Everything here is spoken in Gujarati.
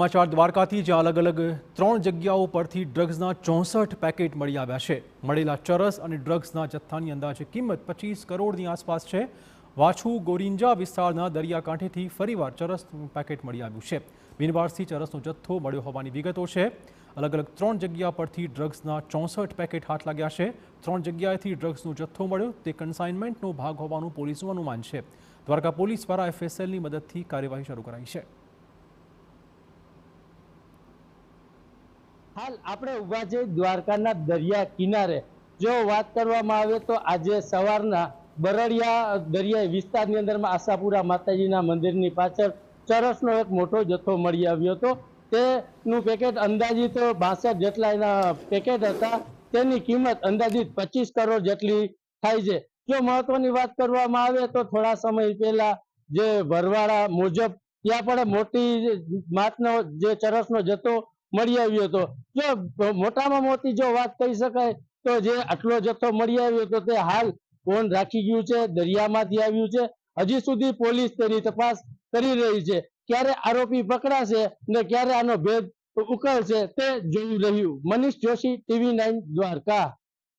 સમાચાર દ્વારકાથી જ્યાં અલગ અલગ 3 જગ્યાઓ પરથી ડ્રગ્સના 64 પેકેટ મળી આવ્યા છે। મળેલા ચરસ અને ડ્રગ્સના જથ્થાની અંદાજે કિંમત 25 કરોડની આસપાસ છે। વાછુ ગોરિંજા વિસ્તારના દરિયાકાંઠેથી ફરીવાર ચરસનું પેકેટ મળી આવ્યું છે। બિનવારસી ચરસનો જથ્થો મળ્યો હોવાની વિગતો છે। અલગ અલગ 3 જગ્યા પરથી ડ્રગ્સના 64 પેકેટ હાથ લાગ્યા છે। 3 જગ્યાએથી ડ્રગ્સનો જથ્થો મળ્યો તે કન્સાઇનમેન્ટનો ભાગ હોવાનું પોલીસનું અનુમાન છે। દ્વારકા પોલીસ દ્વારા FSLની મદદથી કાર્યવાહી શરૂ કરાઈ છે। हाल આપણે ઉભા છે દ્વારકાના દરિયા કિનારે। જો વાત કરવામાં આવે તો આજે સવારના બરડિયા દરિયાઈ વિસ્તારની અંદરમાં આશાપુરા માતાજીના મંદિરની પાછળ ચરસનો એક મોટો જથ્થો મળી આવ્યો હતો। તેનું પેકેટ અંદાજિત 62 જેટલા એના પેકેટ હતા। તેની કિંમત અંદાજિત 25 કરોડ જેટલી થાય છે। જો મહત્વની વાત કરવામાં આવે તો થોડા સમય પહેલા જે વરવાડા મુજબ ત્યાં પણ મોટી માત્રાનો જે ચરસનો જથ્થો મળી આવ્યો હતો। જો મોટામાં મોટી જો વાત કહી શકાય તો જે આટલો જથ્થો મળી આવ્યો હતો તે હાલ કોણ રાખી ગયું છે, દરિયામાંથી આવ્યું છે, હજી સુધી પોલીસ તેની તપાસ કરી રહી છે। ક્યારે આરોપી પકડાશે ને ક્યારે આનો ભેદ ઉકેલશે તે જોઈ રહ્યું। મનીષ જોશી, TV9 દ્વારકા।